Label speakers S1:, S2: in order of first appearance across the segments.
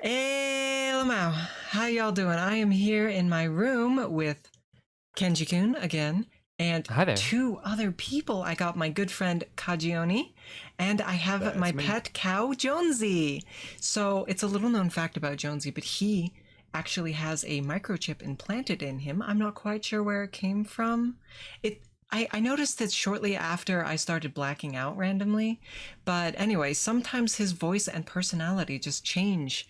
S1: Hey, lmao. How y'all doing? I am here in my room with Kenji-kun again and
S2: Hi there.
S1: two other people. I got my good friend KajiOni and I have my
S3: That's me.
S1: pet cow, Jonesy. So it's a little known fact about Jonesy, but he actually has a microchip implanted in him. I'm not quite sure where it came from. I noticed it shortly after I started blacking out randomly. But anyway, sometimes his voice and personality just change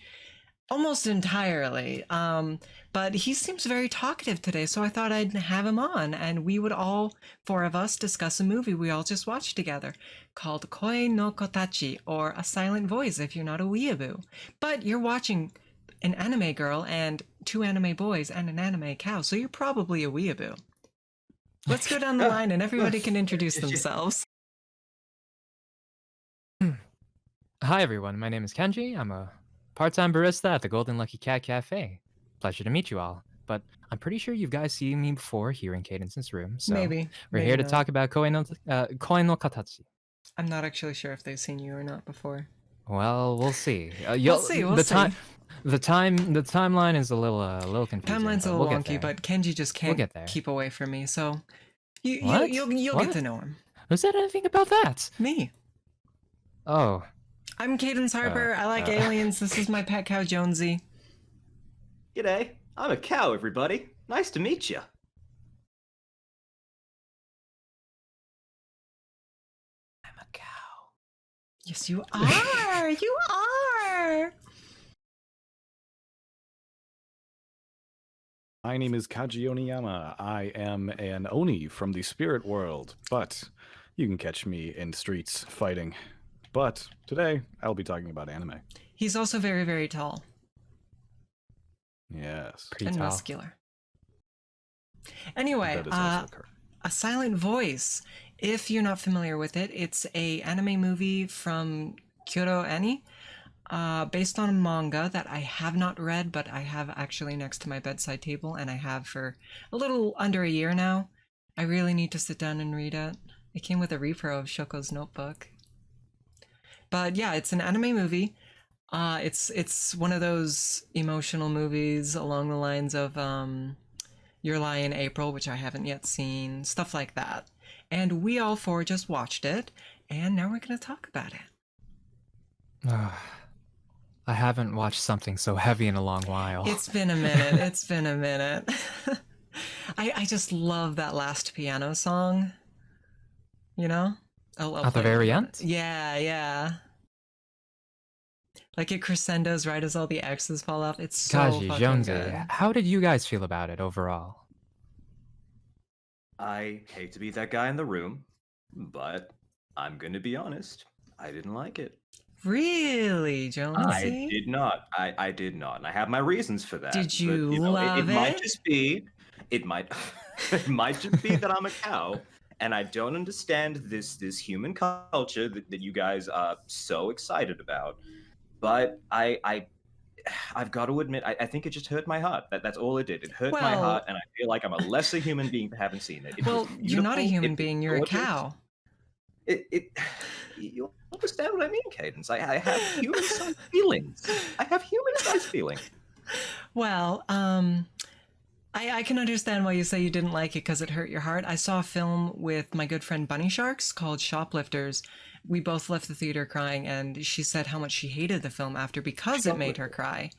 S1: almost entirely. But he seems very talkative today, so I thought I'd have him on and we would all, four of us, discuss a movie we all just watched together called Koe No Kotachi, or A Silent Voice if you're not a weeaboo. But you're watching an anime girl and two anime boys and an anime cow, so you're probably a weeaboo. Let's go down the line and everybody can introduce themselves.
S2: Hi, everyone. My name is Kenji. I'm a part-time barista at the Golden Lucky Cat Cafe. Pleasure to meet you all. But I'm pretty sure you guys seen me before here in Cadence's room, so
S1: Maybe,
S2: we're
S1: maybe
S2: here to
S1: not.
S2: talk about Koe no Katachi.
S1: I'm not actually sure if they've seen you or not before.
S2: Well, we'll see.
S1: We'll see, we'll see.
S2: The timeline is a little confusing.
S1: Timeline's a
S2: But
S1: little
S2: we'll get
S1: wonky,
S2: there.
S1: but Kenji just can't
S2: get there.
S1: keep away from me, so
S2: What?
S1: you'll get
S2: What?
S1: to know him.
S2: Who said anything about that?
S1: Me.
S2: Oh,
S1: I'm Cadence Harper. I like aliens. This is my pet cow Jonesy.
S3: G'day, I'm a cow, everybody. Nice to meet you.
S2: I'm a cow.
S1: Yes, you are. You are.
S4: My name is KajiOni. I am an Oni from the spirit world, but you can catch me in streets fighting. But today, I'll be talking about anime.
S1: He's also very, very tall
S4: Yes.
S2: Pretty
S1: and
S2: tall.
S1: muscular. Anyway,
S4: That is also correct.
S1: A Silent Voice. If you're not familiar with it, it's a anime movie from KajiOni, based on a manga that I have not read, but I have actually next to my bedside table, and I have for a little under a year now. I really need to sit down and read it. It came with a repro of Shoko's Notebook. But yeah, it's an anime movie. It's one of those emotional movies along the lines of Your Lie in April, which I haven't yet seen, stuff like that. And we all four just watched it, and now we're gonna talk about it.
S2: I haven't watched something so heavy in a long while.
S1: It's been a minute. It's been a minute. I just love that last piano song. You know? I'll
S2: At the
S1: play it
S2: very
S1: in a
S2: end?
S1: minute. Yeah, yeah. Like it crescendos right as all the X's fall off. It's so
S2: Kaji,
S1: fucking
S2: Jonesy,
S1: good.
S2: how did you guys feel about it overall?
S3: I hate to be that guy in the room, but I'm gonna be honest. I didn't like it.
S1: Really,
S3: I
S1: Jonesy?
S3: did not. I did not, and I have my reasons for that.
S1: Did you
S3: but,
S1: love
S3: it might
S1: it?
S3: just be. It might. It might just be that I'm a cow, and I don't understand this human culture that you guys are so excited about. But I've got to admit, I think it just hurt my heart. That's all it did. It hurt my
S1: Well-
S3: heart, and I feel like I'm a lesser human being for having seen it. It
S1: Well,
S3: was
S1: you're not a
S3: beautiful,
S1: human
S3: it was
S1: being, you're a
S3: gorgeous.
S1: cow.
S3: You understand what I mean, Cadence? I have human-sized feelings. I have human-sized feelings.
S1: Well, I can understand why you say you didn't like it because it hurt your heart. I saw a film with my good friend Bunny Sharks called Shoplifters. We both left the theater crying, and she said how much she hated the film after because it made her cry.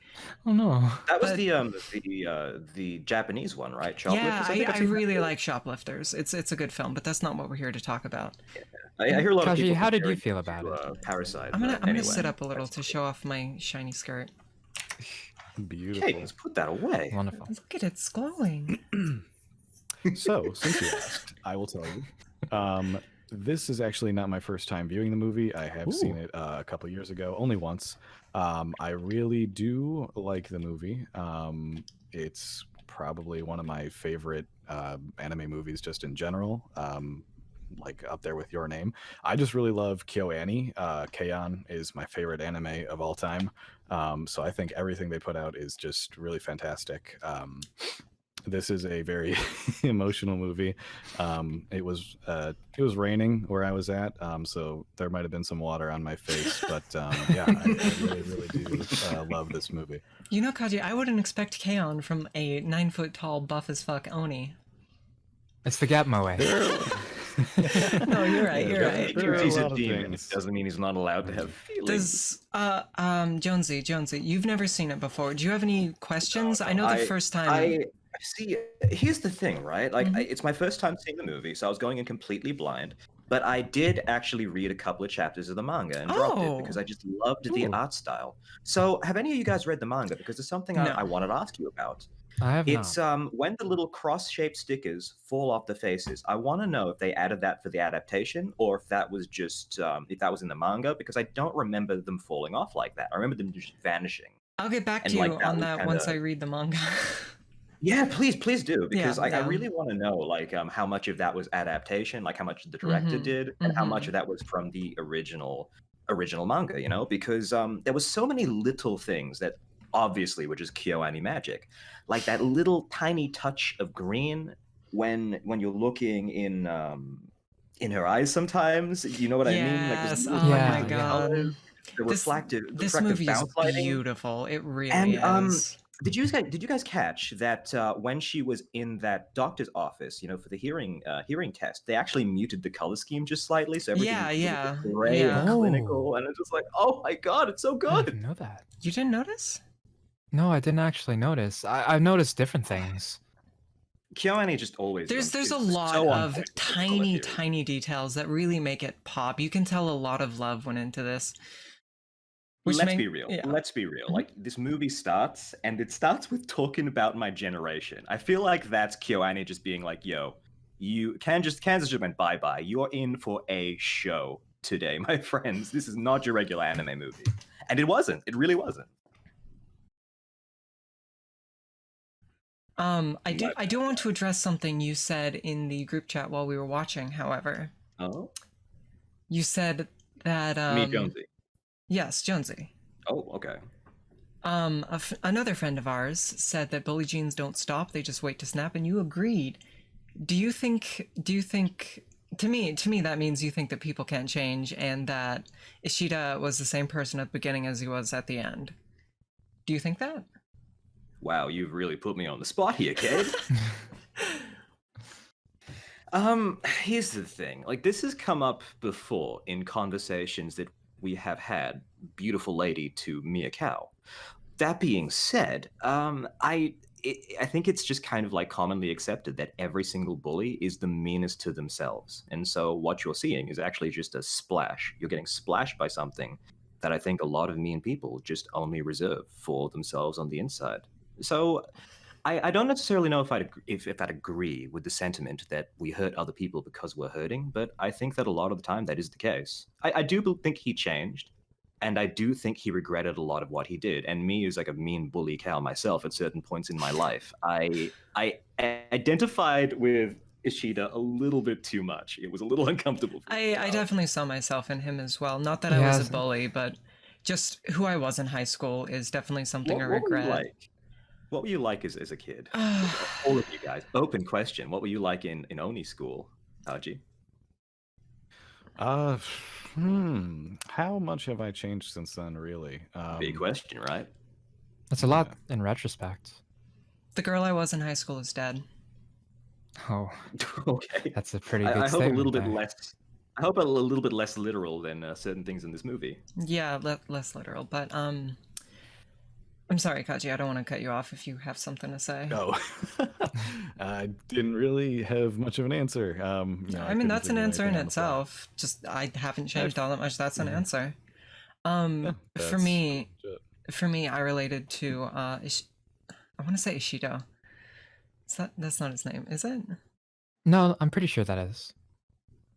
S2: Oh no.
S3: That was
S1: But-
S3: the Japanese one, right?
S1: Yeah,
S3: Shoplifters? think I've
S1: I
S3: seen that
S1: really
S3: too.
S1: like Shoplifters. It's a good film, but that's not what we're here to talk about.
S3: I hear a lot of
S2: Kaji,
S3: people
S2: how did you
S3: comparing
S2: feel
S3: it
S2: about
S3: to,
S2: it?
S3: Parasite.
S1: I'm gonna
S3: anyway,
S1: sit up a little
S3: that's
S1: to show off my shiny skirt.
S4: Beautiful.
S3: Cadence, put that away.
S2: Wonderful.
S1: Look at it, it's glowing.
S4: So, since you asked, I will tell you. This is actually not my first time viewing the movie. I have seen it a couple years ago, only once. I really do like the movie. It's probably one of my favorite anime movies just in general. Like up there with Your Name. I just really love KyoAni. Keion is my favorite anime of all time. So I think everything they put out is just really fantastic. this is a very emotional movie. It was raining where I was at, so there might have been some water on my face. But yeah, I really, really do love this movie.
S1: You know, Kaji, I wouldn't expect Kaon from a 9 foot tall, buff as fuck Oni.
S2: It's the Gap Moe.
S1: No, you're right. You're
S4: there-
S1: right.
S4: there are
S3: Because
S4: a
S3: he's a
S4: lot of
S3: demon, it
S4: things.
S3: doesn't mean he's not allowed to have feelings.
S1: Does Jonesy, you've never seen it before. Do you have any questions? I know the first time.
S3: I see. Here's the thing, right? Like,
S1: Mhm.
S3: it's my first time seeing the movie, so I was going in completely blind. But I did actually read a couple of chapters of the manga and dropped it because
S1: Oh.
S3: I just loved the
S2: Ooh.
S3: art style. So, have any of you guys read the manga? Because there's something
S1: No.
S3: I wanted to ask you about.
S2: I have
S3: It's
S2: not.
S3: when the little cross-shaped stickers fall off the faces. I want to know if they added that for the adaptation or if that was just if that was in the manga, because I don't remember them falling off like that. I remember them just vanishing.
S1: I'll get back
S3: And,
S1: to you
S3: like, that
S1: on
S3: was
S1: that once I
S3: kinda-
S1: read the manga.
S3: Yeah, please do, because I
S1: yeah.
S3: really want to know like how much of that was adaptation, like how much the director
S1: Mhm,
S3: did, and how much
S1: mhm.
S3: of that was from the original manga. You know, because there was so many little things that obviously were just KyoAni magic, like that little tiny touch of green when you're looking in her eyes. Sometimes, you know what I mean? Like those
S1: Yes.
S3: little
S1: Oh
S2: Yeah,
S1: my
S3: touches of
S2: yeah.
S1: god.
S3: color, the
S1: This this
S3: refractive
S1: movie is
S3: bounce lighting.
S1: beautiful. It really
S3: And
S1: is.
S3: did you guys catch that when she was in that doctor's office, you know, for the hearing test, they actually muted the color scheme just slightly, so everything
S1: Yeah,
S3: was a little
S1: yeah,
S3: bit gray
S1: yeah.
S3: and
S2: Oh.
S3: clinical, and it's just like, oh my god, it's so
S2: I
S3: good.
S2: didn't know that.
S1: You didn't notice?
S2: No, I didn't actually notice. I've noticed different things.
S3: KyoAni just always
S1: There's
S3: is
S1: a lot
S3: so on
S1: of
S3: point with the color
S1: tiny,
S3: theory.
S1: tiny details that really make it pop. You can tell a lot of love went into this. Which
S3: Let's
S1: make-
S3: be real.
S1: yeah.
S3: Let's be real.
S1: Mhm.
S3: Like, this movie starts, and it starts with talking about my generation. I feel like that's KyoAni just being like, "Yo, Kansas just went bye-bye. You're in for a show today, my friends. This is not your regular anime movie." And it wasn't. It really wasn't.
S1: I do want to address something you said in the group chat while we were watching, however.
S3: Oh,
S1: You said that
S3: me, Jonesy.
S1: Yes, Jonesy.
S3: Oh, okay.
S1: Another friend of ours said that bully genes don't stop, they just wait to snap, and you agreed. Do you think to me that means you think that people can't change and that Ishida was the same person at the beginning as he was at the end? Do you think that?
S3: Wow, you've really put me on the spot here, kid. Here's the thing. Like, this has come up before in conversations that we have had, beautiful lady to Mia Cow. That being said, I think it's just kind of like commonly accepted that every single bully is the meanest to themselves. And so what you're seeing is actually just a splash. You're getting splashed by something that I think a lot of mean people just only reserve for themselves on the inside. So I don't necessarily know if I'd agree with the sentiment that we hurt other people because we're hurting, but I think that a lot of the time that is the case. I do think he changed, and I do think he regretted a lot of what he did. And me, as like a mean bully cow myself at certain points in my life, I identified with Ishida a little bit too much. It was a little uncomfortable for me.
S1: I definitely saw myself in him as well. Not that I was
S2: Yes.
S1: a bully, but just who I was in high school is definitely something I
S3: What were you
S1: regret.
S3: like? What were you like as a kid? All of you guys. Open question. What were you like in Oni school, Haji?
S4: How much have I changed since then, really?
S3: Big question, right?
S2: That's a lot in retrospect.
S1: The girl I was in high school is dead.
S2: Oh,
S3: Okay.
S2: that's a pretty big
S3: I hope a
S2: statement
S3: little bit
S2: there.
S3: less. I hope a little bit less literal than certain things in this movie.
S1: Yeah, less literal, but I'm sorry, Kaji. I don't want to cut you off if you have something to say.
S4: Oh, I didn't really have much of an answer.
S1: I mean,
S4: couldn't
S1: that's an
S4: think of
S1: answer in
S4: anything on the fly.
S1: itself. Just I haven't changed all that much. That's an
S4: Mhm.
S1: answer.
S4: Yeah,
S1: For
S4: that's
S1: me,
S4: pretty much it.
S1: I related to I want to say Ishido. That's not his name, is it?
S2: No, I'm pretty sure that is.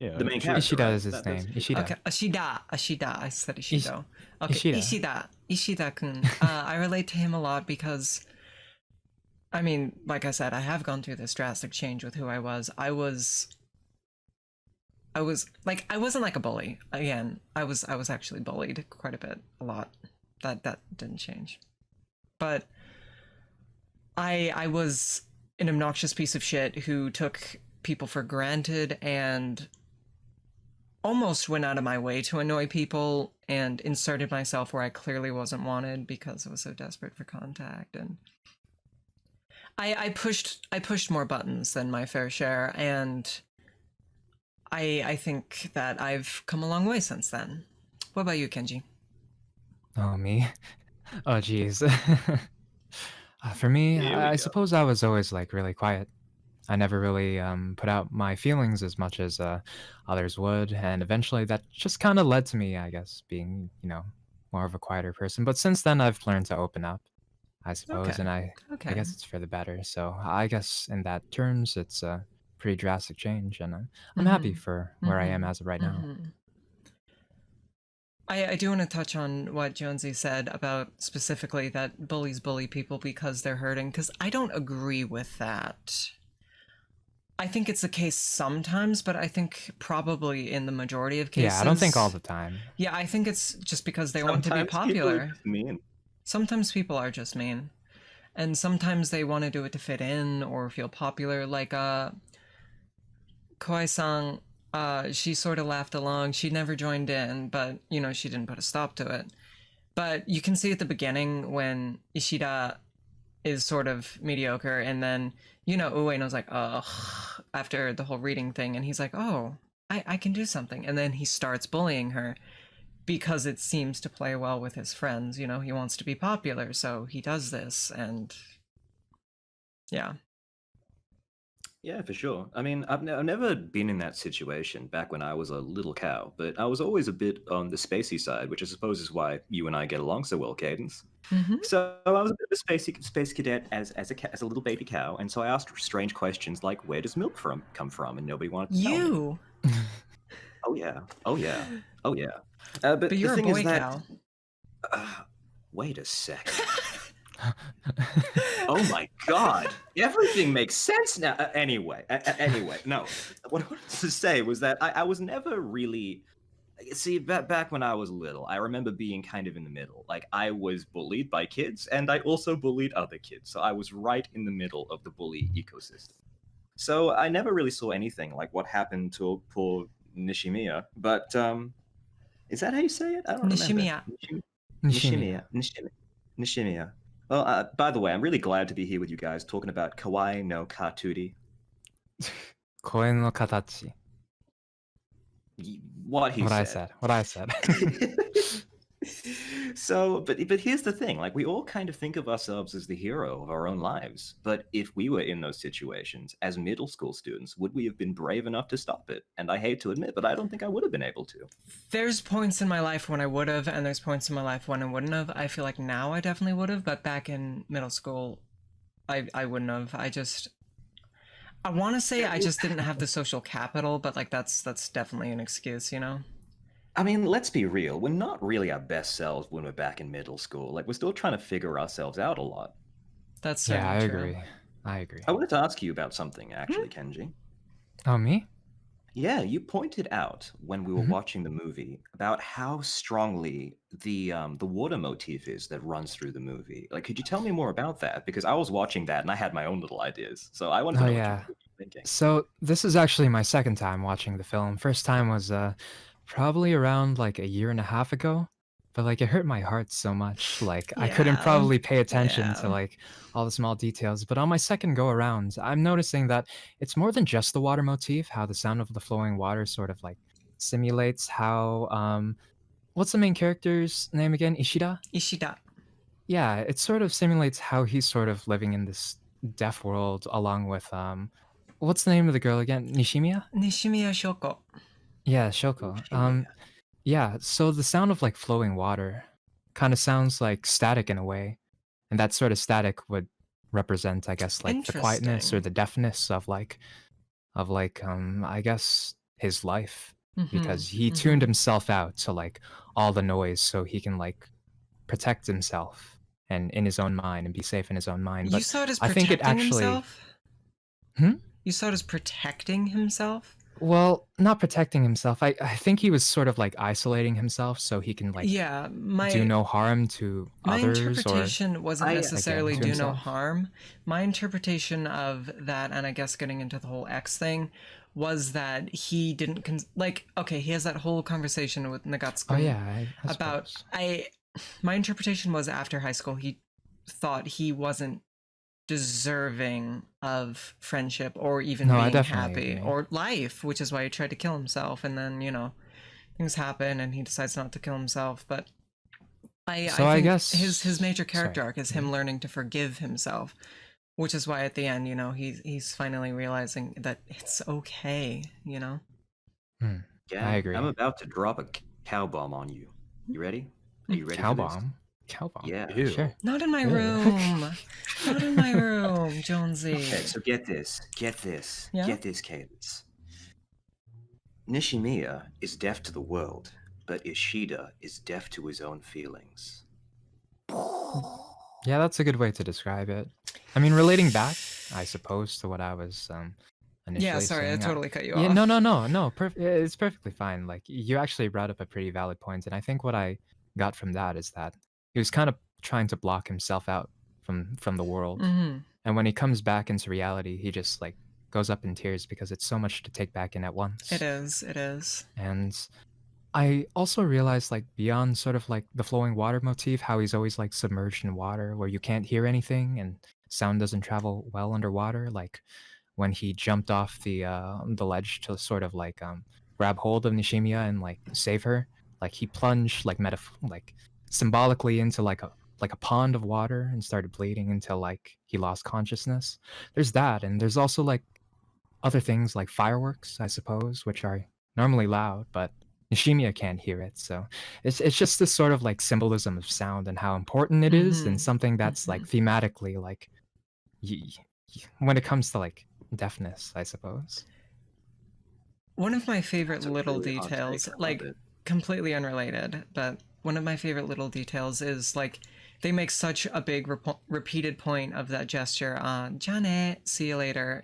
S4: Yeah,
S3: The main
S4: she-
S3: character.
S2: Ishida
S3: right?
S2: is his
S3: That's
S2: name.
S3: his-
S2: Ishida.
S1: Okay, Ashida. I said Ishido. Okay,
S2: Ishida.
S1: Ishida-kun. I relate to him a lot because, I mean, like I said, I have gone through this drastic change with who I was. I was like, I wasn't like a bully. Again, I was actually bullied quite a bit, a lot. That didn't change. But I was an obnoxious piece of shit who took people for granted and almost went out of my way to annoy people and inserted myself where I clearly wasn't wanted because I was so desperate for contact. And I pushed more buttons than my fair share, and I think that I've come a long way since then. What about you, Kenji?
S2: Oh, me? Oh, geez. For me,
S3: Here we
S2: I
S3: go.
S2: suppose I was always like really quiet. I never really put out my feelings as much as others would, and eventually that just kind of led to me, I guess, being more of a quieter person. But since then, I've learned to open up, I suppose,
S1: Okay.
S2: and I
S1: Okay.
S2: guess it's for the better. So I guess in that terms, it's a pretty drastic change, and I'm happy for where I am as of right now.
S1: I do want to touch on what Jonesy said about specifically that bullies bully people because they're hurting, because I don't agree with that. I think it's the case sometimes, but I think probably in the majority of cases.
S2: Yeah, I don't think all the time.
S1: Yeah, I think it's just because they want to be
S3: Sometimes people are
S1: popular.
S3: just mean.
S1: Sometimes people are just mean. And sometimes they want to do it to fit in or feel popular. Like Kawai-san, she sort of laughed along. She never joined in, but she didn't put a stop to it. But you can see at the beginning when Ishida is sort of mediocre, and then Ueno's like, ugh, after the whole reading thing, and he's like, oh, I can do something, and then he starts bullying her because it seems to play well with his friends. He wants to be popular, so he does this, and yeah.
S3: Yeah, for sure. I mean, I've never been in that situation back when I was a little cow, but I was always a bit on the spacey side, which I suppose is why you and I get along so well, Cadence. So I was a bit of a space cadet as a little baby cow, and so I asked strange questions like, "Where does milk come from?" And nobody wanted to tell me.
S1: You,
S3: Oh yeah, oh yeah, oh yeah. But
S1: but you're
S3: the
S1: a
S3: thing
S1: boy
S3: is that,
S1: cow.
S3: wait a second. Oh my god, everything makes sense now. Anyway, no. What I wanted to say was that I was never really. See, back when I was little, I remember being kind of in the middle. Like, I was bullied by kids, and I also bullied other kids. So I was right in the middle of the bully ecosystem. So I never really saw anything like what happened to poor Nishimiya. But is that how you say it? I don't remember.
S1: Nishimiya.
S2: Nishimiya.
S3: Nishimiya. Well, by the way, I'm really glad to be here with you guys talking about Koe No Kotachi.
S2: Koe No Kotachi.
S3: What I
S2: said.
S3: So, but here's the thing: like, we all kind of think of ourselves as the hero of our own lives. But if we were in those situations as middle school students, would we have been brave enough to stop it? And I hate to admit, but I don't think I would have been able to.
S1: There's points in my life when I would have, and there's points in my life when I wouldn't have. I feel like now I definitely would have, but back in middle school, I wouldn't have. I want to say I just didn't have the social capital, but like that's definitely an excuse,
S3: I mean, let's be real. We're not really our best selves when we're back in middle school. Like, we're still trying to figure ourselves out a lot.
S1: That's
S2: Yeah, I
S1: true.
S2: agree. I agree.
S3: I wanted to ask you about something, actually, Kenji.
S2: Oh, me?
S3: Yeah, you pointed out when we were watching the movie about how strongly the water motif is that runs through the movie. Like, could you tell me more about that? Because I was watching that and I had my own little ideas. So I wanted to know what you were thinking.
S2: So this is actually my second time watching the film. First time was probably around like a year and a half ago. But like it hurt my heart so much. Like I couldn't
S1: Yeah.
S2: probably pay attention to
S1: Yeah.
S2: like all the small details. But on my second go around, I'm noticing that it's more than just the water motif, how the sound of the flowing water sort of like simulates how what's the main character's name again? Ishida?
S1: Ishida.
S2: Yeah, it sort of simulates how he's sort of living in this deaf world along with what's the name of the girl again? Nishimiya?
S1: Nishimiya Shoko.
S2: Yeah, Shoko. Yeah, so the sound of like flowing water kind of sounds like static in a way. And that sort of static would represent, I guess, like the quietness or
S1: Interesting.
S2: the deafness of I guess his life. Because he tuned himself out to like all the noise so he can like protect himself and in his own mind and be safe in his own mind.
S1: You
S2: But
S1: saw it as
S2: I think
S1: protecting
S2: it actually
S1: himself?
S2: Hmm?
S1: You saw it as protecting himself?
S2: Well, not protecting himself. I think he was sort of like isolating himself so he can like
S1: Yeah,
S2: do no harm to
S1: my
S2: others or
S1: interpretation wasn't
S3: I
S1: necessarily
S2: to
S1: do no
S2: himself.
S1: harm. My interpretation of that, and I guess getting into the whole X thing, was that he didn't like. Okay, he has that whole conversation with
S2: Oh
S1: Nagatsuki
S2: yeah, I
S1: about.
S2: suppose.
S1: My interpretation was after high school, he thought he wasn't deserving of friendship or even
S2: No, I
S1: being
S2: definitely
S1: happy
S2: agree.
S1: or life, which is why he tried to kill himself. And then things happen, and he decides not to kill himself. But I
S2: So I
S1: think
S2: guess
S1: his major character
S2: sorry.
S1: arc is him learning to forgive himself, which is why at the end, he's finally realizing that it's okay.
S2: Hmm, I
S3: Gang, I'm
S2: agree.
S3: about to drop a cow bomb on you. You ready? Are you ready
S2: Cow
S3: for this?
S2: bomb. Cow bomb.
S3: Yeah.
S2: Sure.
S4: Ew.
S1: Not in my
S2: Ew.
S1: room. Not in my room, Jonesy.
S3: Okay, so get this. Get this.
S1: Yeah?
S3: Get this, Cadence. Nishimiya is deaf to the world, but Ishida is deaf to his own feelings.
S2: Yeah, that's a good way to describe it. I mean, relating back, I suppose, to what I was
S1: Yeah,
S2: initially
S1: sorry, I
S2: saying.
S1: totally cut you
S2: Yeah,
S1: off.
S2: no. It's perfectly fine. Like you actually brought up a pretty valid point, and I think what I got from that is that he was kind of trying to block himself out from the world,
S1: Mm-hmm.
S2: and when he comes back into reality, he just like goes up in tears because it's so much to take back in at
S1: It
S2: once.
S1: is. It is.
S2: And I also realized, like, beyond sort of like the flowing water motif, how he's always like submerged in water where you can't hear anything and sound doesn't travel well underwater. Like when he jumped off the ledge to sort of like grab hold of Nishimiya and like save her, like he plunged like like symbolically into like a pond of water and started bleeding until like he lost consciousness. There's that, and there's also like other things like fireworks, I suppose, which are normally loud, but Nishimiya can't hear it. So it's just this sort of like symbolism of sound and how important it is,
S1: Mm-hmm.
S2: and something that's
S1: Mm-hmm.
S2: like thematically like when it comes to like deafness, I suppose.
S1: One of my favorite
S3: That's a
S1: little
S3: really hot take.
S1: details,
S3: I love
S1: like
S3: it.
S1: completely unrelated, but one of my favorite little details is like they make such a big repeated point of that gesture on Jane, see you later,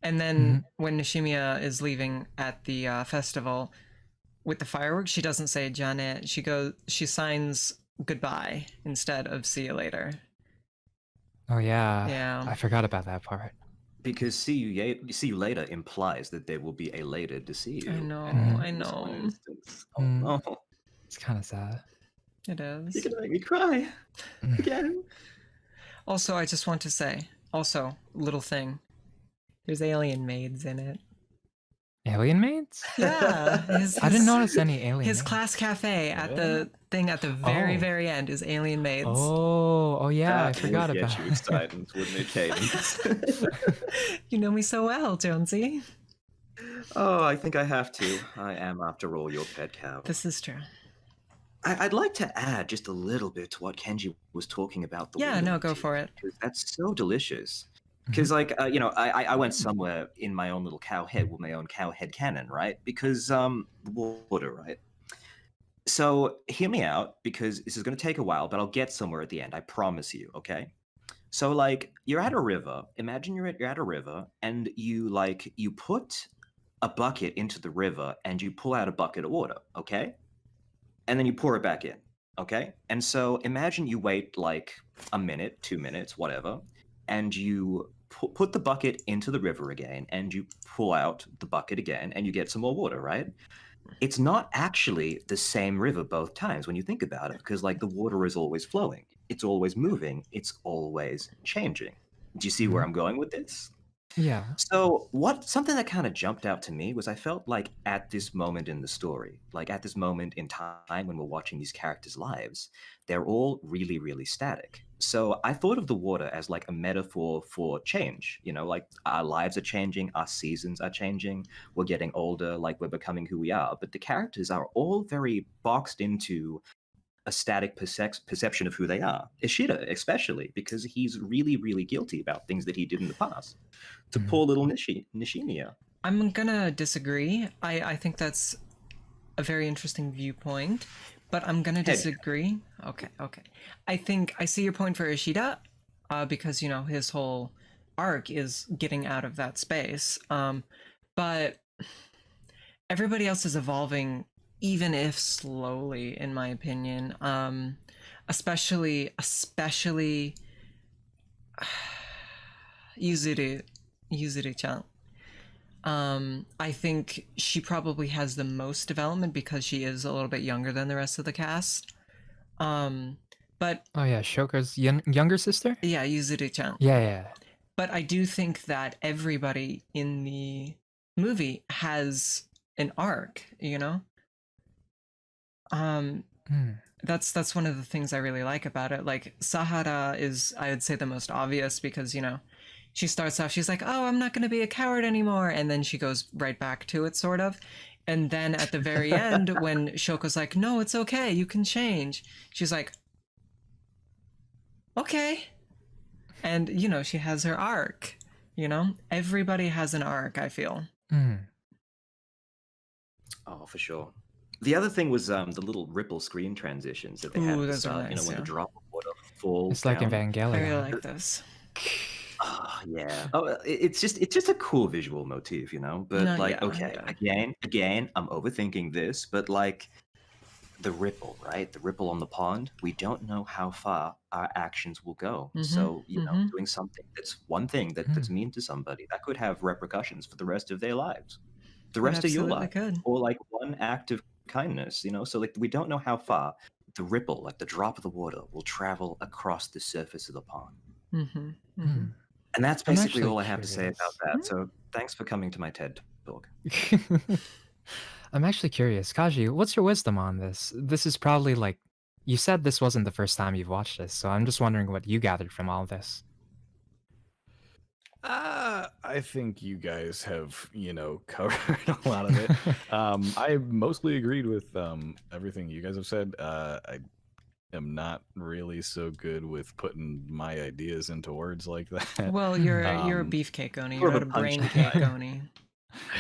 S1: And then
S2: Mhm.
S1: when Nishimiya is leaving at the festival with the fireworks, she doesn't say Jane. She signs goodbye instead of see you later.
S2: Oh yeah,
S1: Yeah.
S2: I forgot about that part.
S3: Because see you later implies that there will be a later to see you.
S1: I know,
S3: And
S1: I
S3: in this one
S1: know.
S3: instance, oh
S2: Mm,
S3: no,
S2: it's kind of sad.
S1: It
S3: you're
S1: is.
S3: gonna make me cry
S2: Mm.
S3: again.
S1: Also, I just want to say, little thing. There's alien maids in it.
S2: Alien maids?
S1: Yeah,
S2: I didn't notice any alien
S1: his
S2: maids.
S1: class cafe at the thing at the
S2: Oh.
S1: very end is alien maids.
S2: Oh yeah, I
S3: That
S2: forgot
S3: would
S2: about
S3: get you excited, wouldn't it, Cadence?
S1: You know me so well, Jonesy.
S3: Oh, I think I have to. I am, after all, your pet cow.
S1: This is true.
S3: I'd like to add just a little bit to what Kenji was talking about. The
S1: Yeah,
S3: water
S1: no, go
S3: motif,
S1: for it.
S3: because that's so delicious.
S2: Mhm.
S3: Because I went somewhere in my own little cow head with my own cow head canon, right? Because the water, right? So hear me out, because this is going to take a while, but I'll get somewhere at the end. I promise you. Okay. So like you're at a river. Imagine you're at a river, and you put a bucket into the river, and you pull out a bucket of water. Okay. And then you pour it back in. Okay. And so imagine you wait like a minute, 2 minutes, whatever, and you put the bucket into the river again, and you pull out the bucket again, and you get some more water, right? It's not actually the same river both times when you think about it, because like the water is always flowing, it's always moving, it's always changing. Do you see where
S2: Mhm.
S3: I'm going with this?
S2: Yeah.
S3: So something that kind of jumped out to me was I felt like at this moment in the story, like at this moment in time when we're watching these characters' lives, they're all really, really static. So I thought of the water as like a metaphor for change. Like our lives are changing, our seasons are changing, we're getting older, like we're becoming who we are. But the characters are all very boxed into a static perception of who they are. Ishida, especially, because he's really, really guilty about things that he did in the past. To
S2: Mhm.
S3: poor little Nishimiya.
S1: I'm gonna disagree. I think that's a very interesting viewpoint, but I'm gonna disagree. Okay. I think I see your point for Ishida, because his whole arc is getting out of that space. But everybody else is evolving, even if slowly, in my opinion. Especially Yuzuru-chan. I think she probably has the most development because she is a little bit younger than the rest of the cast. But
S2: Oh yeah, Shoka's younger sister.
S1: yeah, Yuzuru-chan.
S2: Yeah.
S1: But I do think that everybody in the movie has an arc, you know?
S2: Hmm.
S1: That's one of the things I really like about it. Like Sahara is, I would say, the most obvious because, you know, she starts off, she's like, oh, I'm not going to be a coward anymore. And then she goes right back to it, sort of. And then at the very end, when Shoko's like, no, it's okay, you can change, she's like, okay. And, you know, she has her arc, you know? Everybody has an arc, I feel.
S2: Hmm.
S3: Oh, for sure. The other thing was the little ripple screen transitions that they had
S1: Ooh,
S3: at the
S1: those are
S3: start. You know,
S1: nice,
S3: when the
S1: yeah.
S3: drop of water falls
S2: It's like
S3: down.
S1: I
S2: Evangelion.
S1: really like this.
S3: Oh, yeah. Oh, it's just a cool visual motif, you know. But
S1: No,
S3: like,
S1: yeah,
S3: okay,
S1: yeah.
S3: again, I'm overthinking this, but like the ripple, right? The ripple on the pond. We don't know how far our actions will go. So you know, doing something that's one thing that's mean to somebody that could have repercussions for the rest of their lives, the rest of your
S1: absolutely
S3: life,
S1: could.
S3: or like one act of kindness, you know. So like we don't know how far the ripple, like the drop of the water, will travel across the surface of the pond. And that's
S2: I'm
S3: basically
S2: actually
S3: all I have to say about
S2: curious.
S3: that. So thanks for coming to my TED talk.
S2: I'm actually curious, Kaji, what's your wisdom on this? This is probably like, you said this wasn't the first time you've watched this, so I'm just wondering what you gathered from all this.
S4: I think you guys have, you know, covered a lot of it. I mostly agreed with everything you guys have said. I am not really so good with putting my ideas into words like that.
S1: Well, you're a beefcake oni.
S3: More
S1: You're
S3: of
S1: not
S3: a
S1: a brain
S3: punch
S1: cake
S3: guy.
S1: oni.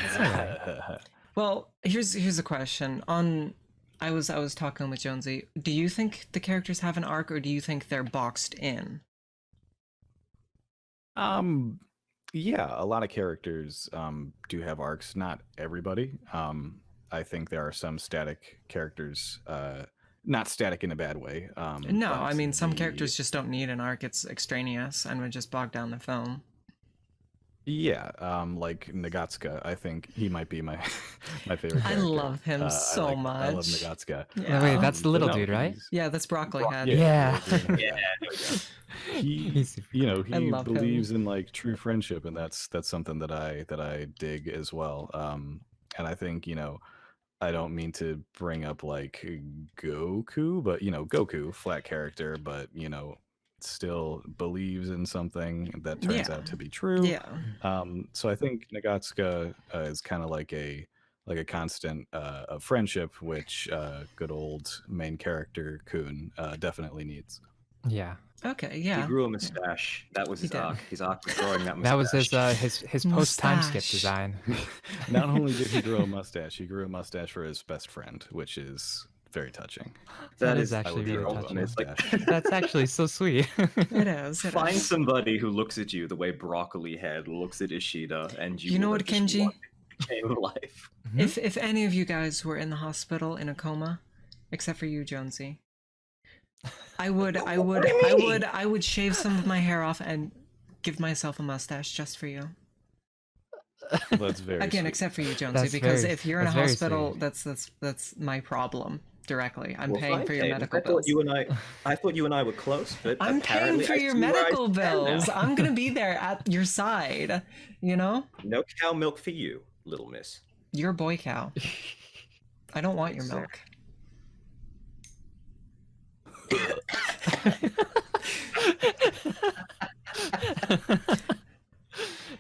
S2: It's alright.
S1: Well, here's a question. I was talking with Jonesy. Do you think the characters have an arc, or do you think they're boxed in?
S4: Yeah, a lot of characters do have arcs. Not everybody. I think there are some static characters, not static in a bad way.
S1: No,
S4: but
S1: I mean some
S4: the-
S1: characters just don't need an arc. It's extraneous and would just bog down the film.
S4: Yeah, like Nagatsuka. I think he might be my my favorite
S1: I
S4: character.
S1: love him so
S4: I love
S1: much.
S4: Nagatsuka.
S1: Yeah.
S2: Wait, that's the little
S4: But no,
S2: dude, right?
S4: he's-
S1: Yeah, that's Broccoli Head.
S2: Yeah.
S3: Yeah, there we go.
S4: He,
S2: He's super
S4: you know,
S1: I
S4: he
S1: love him.
S4: believes in like true friendship, and that's something that I dig as well. And I think, you know, I don't mean to bring up like Goku, but you know, Goku, flat character, but you know, still believes in something that turns
S1: Yeah.
S4: out to be true.
S1: Yeah.
S4: So I think Nagatsuka is kind of like a constant of friendship, which good old main character Kun definitely needs.
S2: Yeah.
S1: Okay,
S3: He
S1: yeah.
S3: grew a mustache. That was
S1: He
S3: his
S1: did.
S3: arc. His arc was growing that mustache.
S2: That was his post time skip
S1: Mustache.
S2: design.
S4: Not only did he grow a mustache, he grew a mustache for his best friend, which is very touching.
S2: That
S3: That
S2: is
S3: is
S2: actually
S3: the
S2: really
S3: ultimate,
S2: touching.
S3: like,
S2: That's actually so sweet.
S1: It is. It
S3: find
S1: is.
S3: somebody who looks at you the way Broccoli Head looks at Ishida, and you
S1: You know
S3: will
S1: what,
S3: have just
S1: Kenji?
S3: won the game of life.
S1: If any of you guys were in the hospital in a coma, except for you, Jonesy, I would shave some of my hair off and give myself a mustache just for you.
S4: That's very
S1: Again,
S4: sweet.
S1: except for you, Jonesy,
S2: That's
S1: because
S2: very-
S1: if you're in a
S2: that's very
S1: hospital,
S2: sweet.
S1: that's my problem directly. I'm
S3: Well,
S1: paying
S3: fine,
S1: for your
S3: Kate.
S1: medical
S3: I thought
S1: bills.
S3: I thought you and I were close, but
S1: I'm paying
S3: apparently
S1: for
S3: I
S1: your
S3: see where I
S1: medical
S3: stand now.
S1: bills. I'm gonna be there at your side. You know,
S3: No cow milk for you, little miss.
S1: you're a boy cow. I don't want your
S3: Yes, sir.
S1: milk.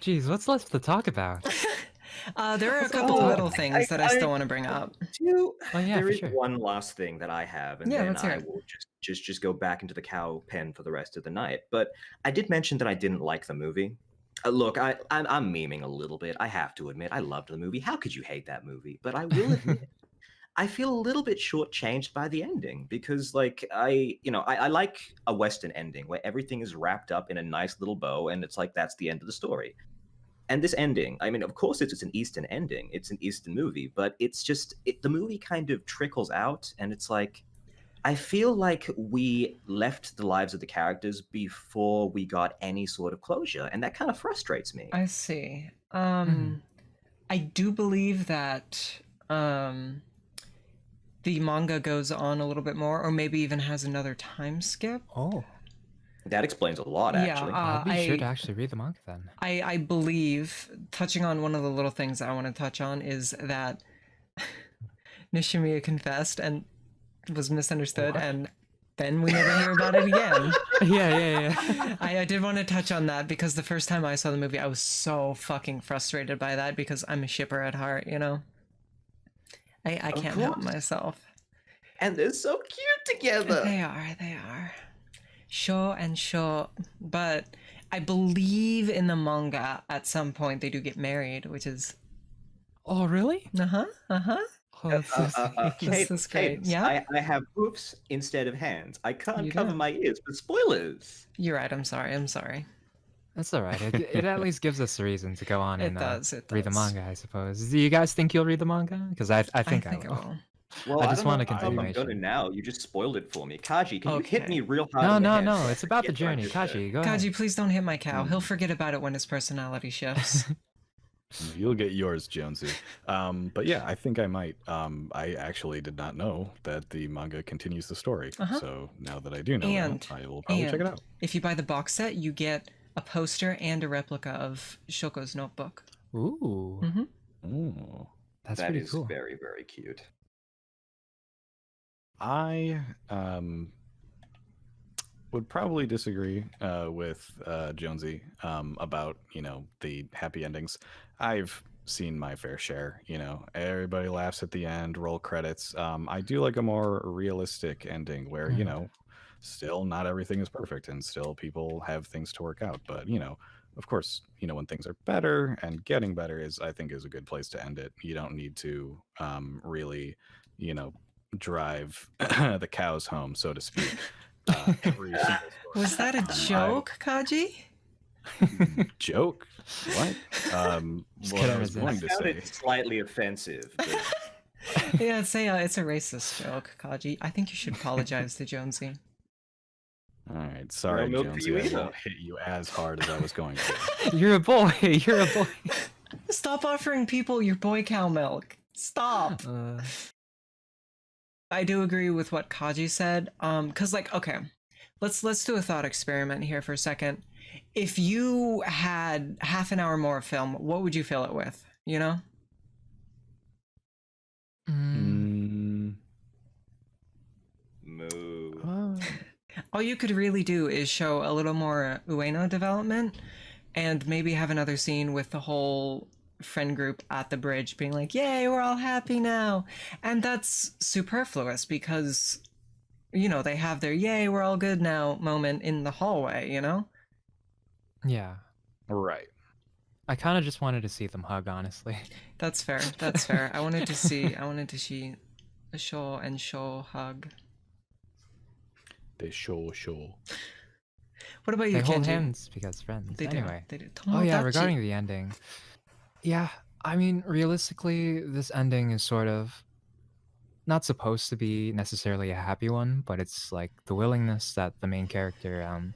S2: Jeez, what's left to talk about?
S1: There are a couple
S3: Oh,
S1: little things that I still want to bring up.
S3: Oh
S2: yeah,
S3: there
S2: for
S3: is
S2: sure.
S3: one last thing that I have, and
S1: Yeah,
S3: then
S1: let's hear
S3: I
S1: it.
S3: will just go back into the cow pen for the rest of the night. But I did mention that I didn't like the movie. Look, I'm memeing a little bit. I have to admit, I loved the movie. How could you hate that movie? But I will admit, I feel a little bit shortchanged by the ending because, like, I like a Western ending where everything is wrapped up in a nice little bow, and it's like that's the end of the story. And this ending, I mean, of course, it's an Eastern ending. It's an Eastern movie, but it's just the movie kind of trickles out, and it's like I feel like we left the lives of the characters before we got any sort of closure, and that kind of frustrates me.
S1: I see.
S2: Mhm.
S1: I do believe that the manga goes on a little bit more, or maybe even has another time skip.
S2: Oh,
S3: That explains a lot,
S1: Yeah,
S3: actually.
S2: I'll be sure to actually read the manga then.
S1: I believe, touching on one of the little things I want to touch on is that Nishimiya confessed and was misunderstood,
S2: What?
S1: and then we never hear about it again.
S2: Yeah.
S1: I did want to touch on that because the first time I saw the movie, I was so fucking frustrated by that because I'm a shipper at heart, you know? I
S3: Of
S1: can't help
S3: course.
S1: myself.
S3: And they're so cute together.
S1: They are. Sure and sure. But I believe in the manga at some point they do get married, which is
S2: Oh, really?
S1: uh-huh.
S2: Oh, that's so sweet.
S1: This is great.
S3: Cadence,
S1: Yeah?
S3: I have hoofs instead of hands. I can't
S1: You
S3: cover
S1: do.
S3: my ears for spoilers.
S1: You're right, I'm sorry.
S2: That's all right. It at least gives us a reason to go on
S1: It
S2: and
S1: does.
S2: read the manga, I suppose. Do you guys think you'll read the manga? Because I think I
S1: I
S2: will.
S1: will.
S3: Well,
S2: I
S3: I
S2: just
S3: don't
S2: want
S3: know
S2: a
S3: if I'm gonna
S2: continuation.
S3: now. You just spoiled it for me. Kaji, can you hit
S1: Okay.
S3: me real hard on the head?
S2: No.
S3: so I
S2: It's about the
S3: forget what I
S2: journey.
S3: just said?
S2: Kaji, go ahead.
S1: Kaji, please don't hit my cow. He'll forget about it when his personality shifts.
S4: You'll get yours, Jonesy. But yeah, I think I might. I actually did not know that the manga continues the story.
S1: Uh-huh.
S4: So now that I do know
S1: And
S4: that, I will probably check it out.
S1: if you buy the box set, you get a poster and a replica of Shoko's notebook.
S2: Ooh,
S4: Ooh.
S2: that's
S3: That
S2: pretty
S3: is
S2: cool.
S3: very, very cute.
S4: I would probably disagree with Jonesy about the happy endings. I've seen my fair share. Everybody laughs at the end, roll credits. I do like a more realistic ending where still not everything is perfect and still people have things to work out. But of course, when things are better and getting better I think is a good place to end it. You don't need to really drive the cows home, so to speak. Every single story.
S1: Was that a joke, Kaji?
S4: Joke? What?
S2: Just
S4: What
S2: couldn't
S4: I was
S2: resist.
S4: going
S3: I
S4: to
S3: found
S4: say.
S3: it slightly offensive. But
S1: Yeah, it's a racist joke, Kaji. I think you should apologize to Jonesy.
S4: All right, sorry,
S3: milk for
S4: Jonesy.
S3: you
S4: I
S3: either.
S4: won't hit you as hard as I was going to.
S2: You're a boy. You're a boy.
S1: Stop offering people your boy cow milk. Stop. I do agree with what Kaji said. Cause okay, let's do a thought experiment here for a second. If you had half an hour more of film, what would you fill it with?
S2: Mm,
S3: Moo.
S1: All you could really do is show a little more Ueno development, and maybe have another scene with the whole friend group at the bridge being like, "Yay, we're all happy now," and that's superfluous because they have their "Yay, we're all good now" moment in the hallway.
S2: yeah.
S4: Right.
S2: I kind of just wanted to see them hug, honestly.
S1: That's fair. That's fair. I wanted to see a show and show hug.
S4: They sure.
S1: What about you,
S2: They hold
S1: Kenji?
S2: hands because friends.
S1: They
S2: Anyway.
S1: do. They do.
S2: Oh yeah,
S1: Tomodachi.
S2: regarding the ending. Yeah, I mean, realistically, this ending is sort of not supposed to be necessarily a happy one, but it's like the willingness that the main character,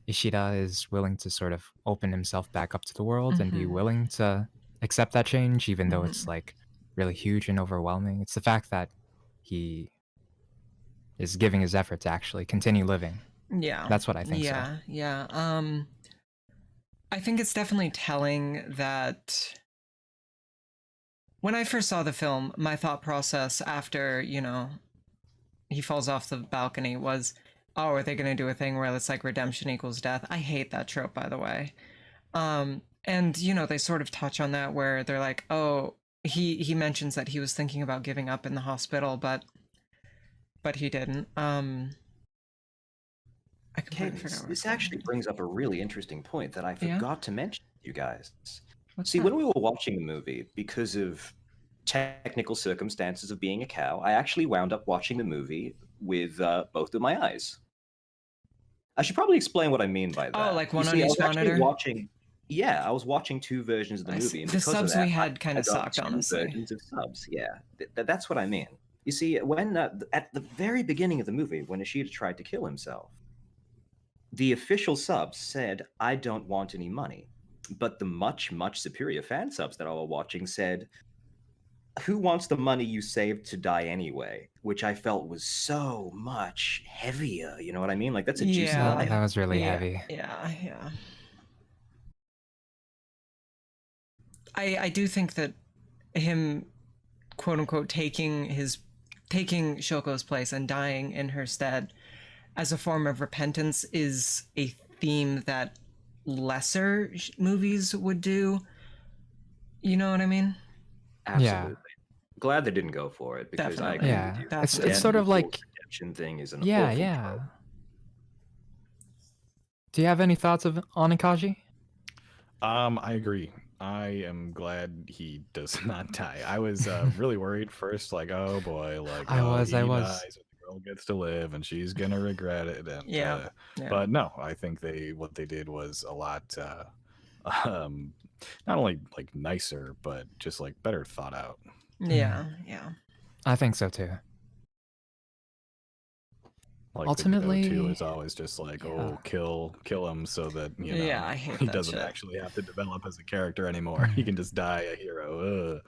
S2: Ishida, is willing to sort of open himself back up to the world and be
S1: Mhm.
S2: willing to accept that change, even though it's
S1: Mhm.
S2: like really huge and overwhelming. It's the fact that he is giving his effort to actually continue living.
S1: Yeah.
S2: That's what I think. So.
S1: Yeah. I think it's definitely telling that when I first saw the film, my thought process after, he falls off the balcony was, oh, are they going to do a thing where it's like redemption equals death? I hate that trope, by the way. And, they sort of touch on that where they're like, oh, he mentions that he was thinking about giving up in the hospital, but he didn't. I completely forgot
S3: Cadence,
S1: what
S3: this
S1: I was
S3: actually
S1: saying.
S3: brings up a really interesting point that I
S1: Yeah?
S3: forgot to mention to you guys.
S1: What's
S3: See,
S1: that?
S3: when we were watching the movie, because of technical circumstances of being a cow, I actually wound up watching the movie with both of my eyes. I should probably explain what I mean by that.
S1: like
S3: You
S1: one on
S3: see, I
S1: each
S3: was actually
S1: monitor?
S3: watching. Yeah, I was watching two versions of the
S1: I see.
S3: movie, and
S1: The
S3: because of
S1: subs
S3: that,
S1: we had kind
S3: I
S1: of
S3: got
S1: sucked,
S3: two
S1: honestly.
S3: versions of subs. Yeah, that's what I mean. You see, when at the very beginning of the movie, when Ishida tried to kill himself, the official subs said, "I don't want any money," but the much superior fan subs that I was watching said, "Who wants the money you saved to die anyway?" Which I felt was so much heavier. You know what I mean? Like that's a juicy
S1: Yeah.
S3: line.
S2: That was really
S1: Yeah,
S2: heavy.
S1: yeah. I do think that him, quote unquote, taking Shoko's place and dying in her stead as a form of repentance is a theme that lesser movies would do. You know what I mean?
S3: Absolutely. Glad they didn't go for it because I
S1: Definitely.
S3: agree
S2: Yeah.
S3: with you.
S2: It's
S1: Definitely.
S2: sort of
S3: The whole
S2: like
S3: redemption thing is an
S2: yeah,
S3: awful
S2: yeah.
S3: trope.
S2: Do you have any thoughts on Kaji?
S4: I agree. I am glad he does not die. I was really worried first, like, oh boy, like,
S2: I
S4: oh,
S2: was.
S4: he dies and the girl gets to live and she's gonna regret it. And
S1: Yeah.
S4: but no, I think what they did was a lot um not only like nicer, but just like better thought out.
S1: Yeah.
S2: I think so too.
S4: Like
S2: Ultimately,
S4: the go-to is always just like, oh, kill him so that
S1: Yeah, I hate
S4: he
S1: that
S4: doesn't
S1: shit.
S4: actually have to develop as a character anymore. He can just die a hero.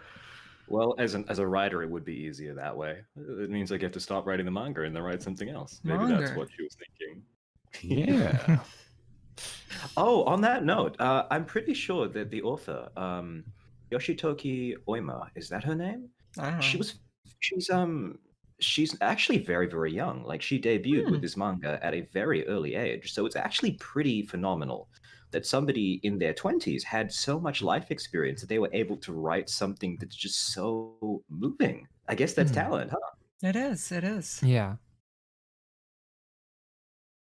S3: Well, as a writer, it would be easier that way. It means I get to stop writing the manga and then write something else. Maybe that's
S1: Manga.
S3: what she was thinking.
S4: Yeah.
S3: Oh, on that note, I'm pretty sure that the author, Yoshitoki Oima, is that her name?
S1: I don't know.
S3: She's actually very young. Like she debuted with
S1: Hmm.
S3: this manga at a very early age, so it's actually pretty phenomenal that somebody in their 20s had so much life experience that they were able to write something that's just so moving. I guess that's talent, huh?
S1: It is.
S2: yeah.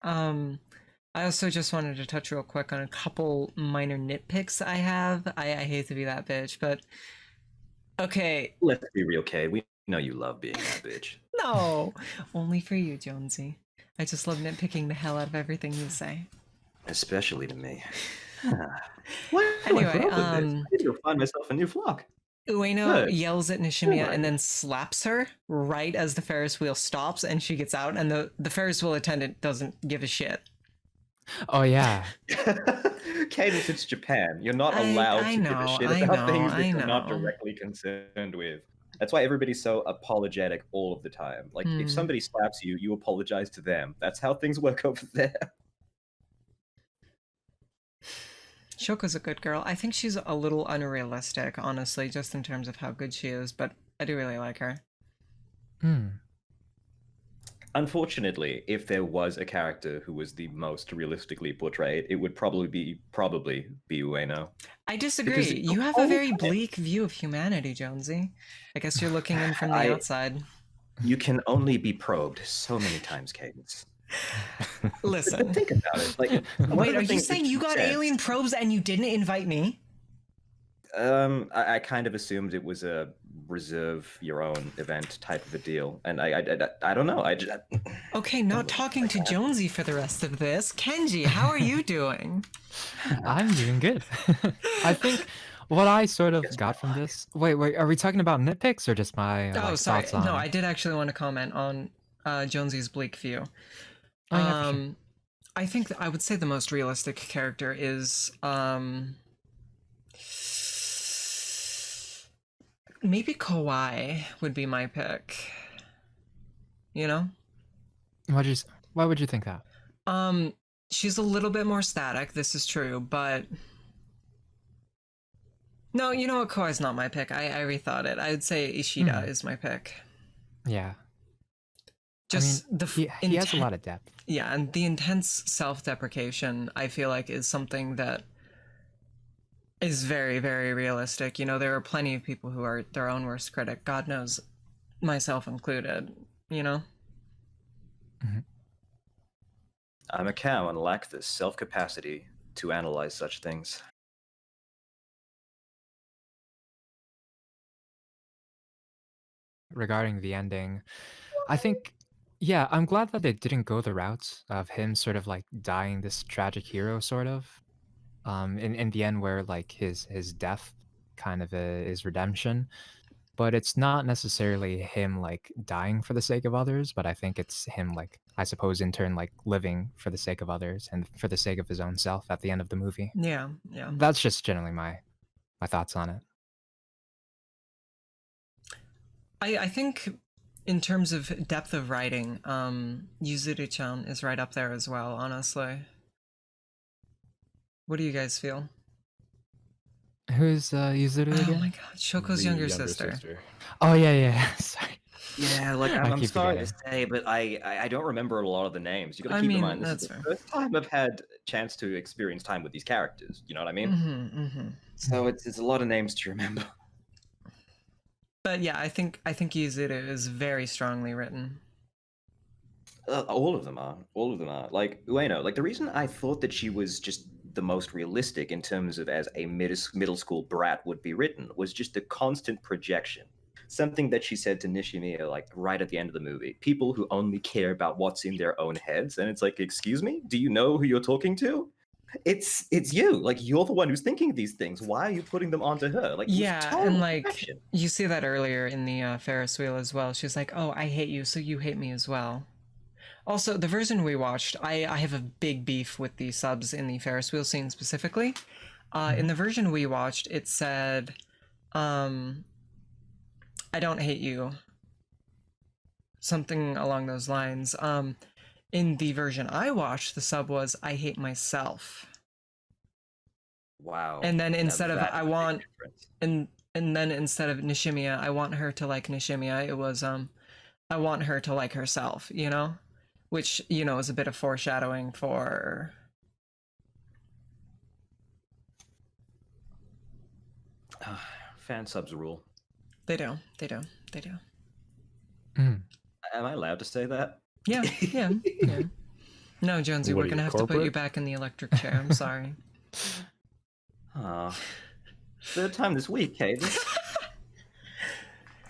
S1: I also just wanted to touch real quick on a couple minor nitpicks I have. I hate to be that bitch, but okay.
S3: Let's be real, Kay. We know you love being that bitch.
S1: No, only for you, Jonesy. I just love nitpicking the hell out of everything you say.
S3: Especially to me. Why
S1: Anyway,
S3: do I put up with this? I need to go find myself a new flock.
S1: Ueno
S3: Good.
S1: yells at Nishimiya
S3: Good.
S1: and then slaps her right as the Ferris wheel stops and she gets out, and the Ferris wheel attendant doesn't give a shit.
S2: Oh yeah.
S3: Cadence, it's Japan. You're not allowed to give a shit about things that you're not directly concerned with. That's why everybody's so apologetic all of the time. Like, if somebody slaps you, you apologize to them. That's how things work over there.
S1: Shoko's a good girl. I think she's a little unrealistic, honestly, just in terms of how good she is, but I do really like her.
S3: Unfortunately, if there was a character who was the most realistically portrayed, it would probably be Ueno.
S1: I disagree. You have a very bleak view of humanity, Jonesy. I guess you're looking in from the outside.
S3: You can only be probed so many times, Cadence.
S1: Listen.
S3: Think about it. Like,
S1: wait, are you saying you got alien probes and you didn't invite me?
S3: I kind of assumed it was a reserve your own event type of a deal, and I don't know.
S1: Okay, not talking to Jonesy for the rest of this. Kenji, how are you doing?
S2: I'm doing good. I think what I sort of got from this. Wait, are we talking about nitpicks or just my
S1: sorry.
S2: thoughts on?
S1: No, I did actually want to comment on Jonesy's bleak view.
S2: Oh, yeah, for sure.
S1: I think I would say the most realistic character is maybe Kawaii would be my pick. You know?
S2: Why would you think that?
S1: She's a little bit more static, this is true, but no, you know what? Kawaii's not my pick. I rethought it. I would say Ishida is my pick.
S2: Yeah.
S1: Just
S2: he has a lot of depth.
S1: Yeah, and the intense self-deprecation, I feel like, is something that is very, very realistic. You know, there are plenty of people who are their own worst critic. God knows, myself included, you know?
S3: I'm a cow and lack the self-capacity to analyze such things.
S2: Regarding the ending, I think, yeah, I'm glad that they didn't go the route of him sort of like dying this tragic hero, sort of. in the end where like his death kind of is redemption, but it's not necessarily him like dying for the sake of others, but I think it's him like I suppose in turn like living for the sake of others and for the sake of his own self at the end of the movie.
S1: Yeah, yeah.
S2: That's just generally my thoughts on it.
S1: I think in terms of depth of writing, Yuzuru-chan is right up there as well, honestly. What do you guys feel?
S2: Who's Yuzuru
S1: Oh
S2: again?
S1: my god, Shoko's
S4: The
S1: younger sister.
S2: Oh yeah. Sorry.
S3: Yeah, like
S2: I
S3: I'm
S2: keep
S3: sorry to
S2: forgetting.
S3: say, but I don't remember a lot of the names. You got
S1: I
S3: to keep in
S1: mean,
S3: mind this is
S1: that's
S3: the
S1: fair.
S3: first time I've had chance to experience time with these characters. You know what I mean?
S1: Mm-hmm.
S3: So it's a lot of names to remember.
S1: But yeah, I think Yuzuru is very strongly written.
S3: All of them are. All of them are. Like Ueno. Like the reason I thought that she was just the most realistic in terms of as a middle school brat would be written was just the constant projection. Something that she said to Nishimiya, like right at the end of the movie. People who only care about what's in their own heads, and it's like, excuse me, do you know who you're talking to? It's you. Like you're the one who's thinking these things. Why are you putting them onto her? Like it was
S1: Yeah,
S3: total
S1: and like
S3: projection.
S1: you see that earlier in the Ferris wheel as well. She's like, "Oh, I hate you, so you hate me as well." Also, the version we watched, I have a big beef with the subs in the Ferris wheel scene specifically. In the version we watched, it said, "I don't hate you," something along those lines. In the version I watched, the sub was, "I hate myself."
S3: Wow.
S1: And then
S3: Now
S1: instead of
S3: that's
S1: I
S3: a big
S1: want
S3: difference.
S1: and then instead of Nishimiya, I want her to like Nishimiya, it was I want her to like herself, you know? Which, you know, is a bit of foreshadowing for
S3: Fan subs rule.
S1: they do.
S2: Mm.
S3: Am I allowed to say that?
S1: Yeah. No, Jonesy,
S4: What
S1: we're
S4: are
S1: gonna
S4: you,
S1: have to put you
S4: corporate?
S1: back in the electric chair. I'm sorry.
S3: Third time this week, Cadence.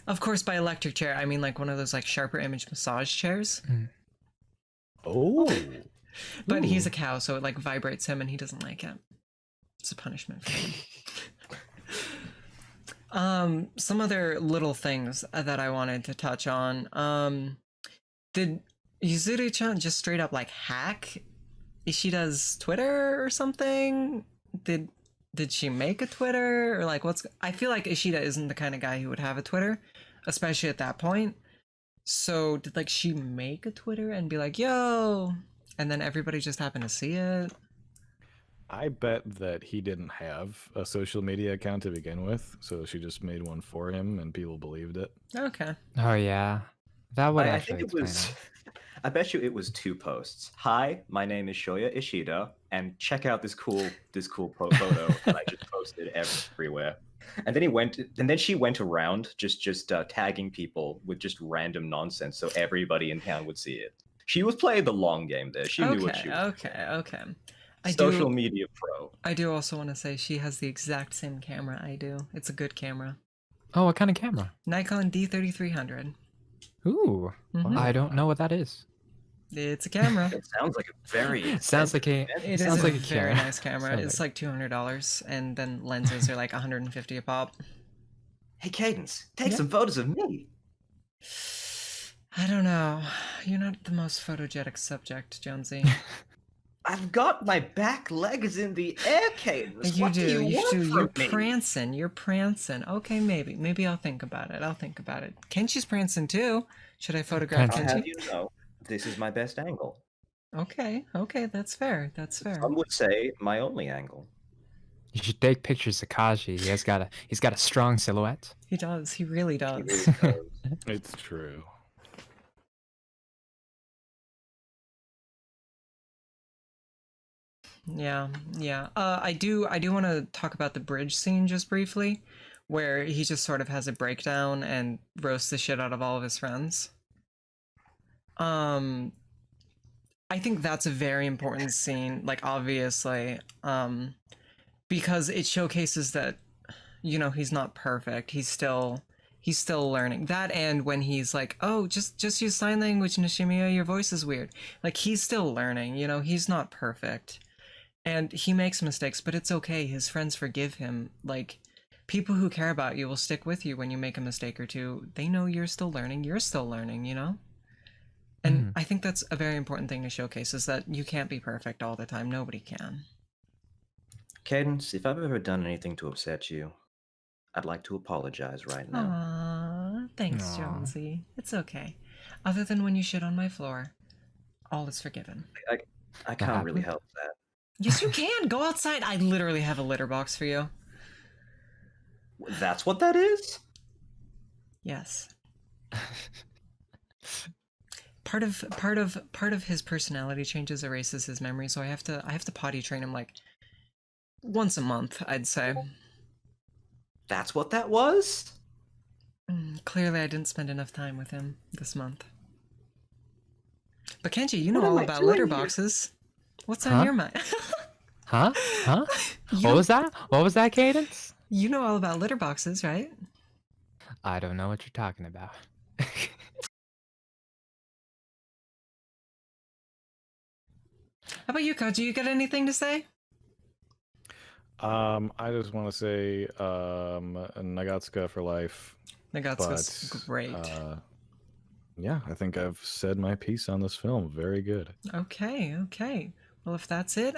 S1: Of course, by electric chair, I mean like one of those like sharper image massage chairs.
S4: Oh.
S1: But he's
S4: Ooh.
S1: a cow, so it like vibrates him and he doesn't like it. It's a punishment for him. Some other little things that I wanted to touch on. Did Yuzuru-chan just straight up like hack Ishida's Twitter or something? Did she make a Twitter or like what's? I feel like Ishida isn't the kind of guy who would have a Twitter, especially at that point. So did like she make a Twitter and be like, "Yo," and then everybody just happened to see it?
S4: I bet that he didn't have a social media account to begin with, so she just made one for him and people believed it.
S1: Okay.
S2: Oh yeah, that would
S3: I think
S2: actually
S3: it
S2: explain
S3: was.
S2: it.
S3: I bet you it was 2 posts. Hi, my name is Shoya Ishida, and check out this cool photo that I just posted everywhere. And then she went around just tagging people with just random nonsense, so everybody in town would see it. She was playing the long game there. She knew what she was.
S1: Okay.
S3: Social media pro.
S1: I do also want to say she has the exact same camera I do. It's a good camera.
S2: Oh, what kind of camera?
S1: Nikon D3300.
S2: Ooh,
S1: Mhm.
S2: I don't know what that is.
S1: It's a camera.
S3: It sounds like a very
S2: Sounds like a
S1: It
S2: sounds
S1: is
S2: like
S1: a
S2: a
S1: very
S2: camera.
S1: nice camera.
S2: Sounds
S1: It's like $200, and then lenses are like 150 a pop.
S3: Hey Cadence, take
S1: Yeah.
S3: some photos of me.
S1: I don't know. You're not the most photogenic subject, Jonesy.
S3: I've got my back legs in the air, Cadence.
S1: You
S3: What
S1: do.
S3: you want from
S1: You're
S3: me?
S1: prancing. You're prancing. Okay, maybe I'll think about it. Kenchi's prancing too. Should I photograph
S2: Prancing.
S3: I'll have
S1: Kenchi?
S3: you know, this is my best angle.
S1: Okay, that's fair.
S3: Some would say my only angle.
S2: You should take pictures of Kaji. He's got a strong silhouette.
S1: He does. He really
S3: He
S1: does.
S3: really does.
S4: It's true.
S1: Yeah. I do want to talk about the bridge scene just briefly, where he just sort of has a breakdown and roasts the shit out of all of his friends. I think that's a very important scene, like obviously, because it showcases that, you know, he's not perfect. He's still learning. That, and when he's like, "Oh, just use sign language, Nishimiya, your voice is weird." Like he's still learning, you know, he's not perfect. And he makes mistakes, but it's okay. His friends forgive him. Like, people who care about you will stick with you when you make a mistake or two. They know you're still learning, you know? And I think that's a very important thing to showcase, is that you can't be perfect all the time. Nobody can.
S3: Cadence, if I've ever done anything to upset you, I'd like to apologize right now.
S1: Aww, thanks,
S2: Aw.
S1: Jonesy. It's okay. Other than when you shit on my floor, all is forgiven.
S3: I can't really
S2: happened?
S3: help that.
S1: Yes, you can. Go outside. I literally have a litter box for you.
S3: That's what that is?
S1: Yes. Part of his personality changes, erases his memory, so I have to potty train him like once a month, I'd say.
S3: That's what that was?
S1: Clearly, I didn't spend enough time with him this month. But Kenji, you know
S3: What am
S1: all
S3: I
S1: about
S3: doing
S1: litter
S3: here?
S1: boxes. What's
S2: Huh?
S1: on your mind?
S2: Huh?
S1: You-
S2: What was that? What was that, Cadence?
S1: You know all about litter boxes, right?
S2: I don't know what you're talking about.
S1: How about you, Koji? You got anything to say?
S4: I just want to say Nagatsuka for life.
S1: Nagatsuka's
S4: But
S1: great.
S4: yeah, I think I've said my piece on this film. Very good.
S1: Okay. Well, if that's it,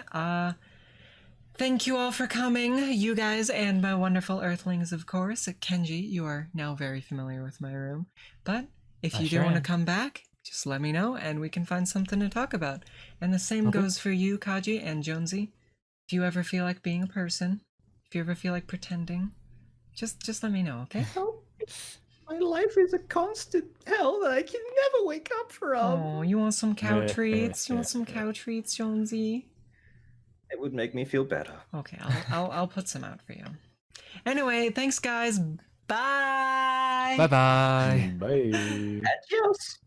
S1: thank you all for coming, you guys and my wonderful earthlings, of course. Kenji, you are now very familiar with my room. But if
S2: I
S1: you
S2: sure
S1: do want to
S2: am.
S1: come back, just let me know and we can find something to talk about. And the same
S2: Okay.
S1: goes for you, Kaji and Jonesy. If you ever feel like being a person, if you ever feel like pretending, just let me know, okay?
S3: My life is a constant hell that I can never wake up from.
S1: Oh, you want some cow treats? You want some cow treats, Jonesy?
S3: It would make me feel better.
S1: Okay, I'll put some out for you. Anyway, thanks guys. Bye.
S2: Bye bye.
S4: Bye.
S3: Adios.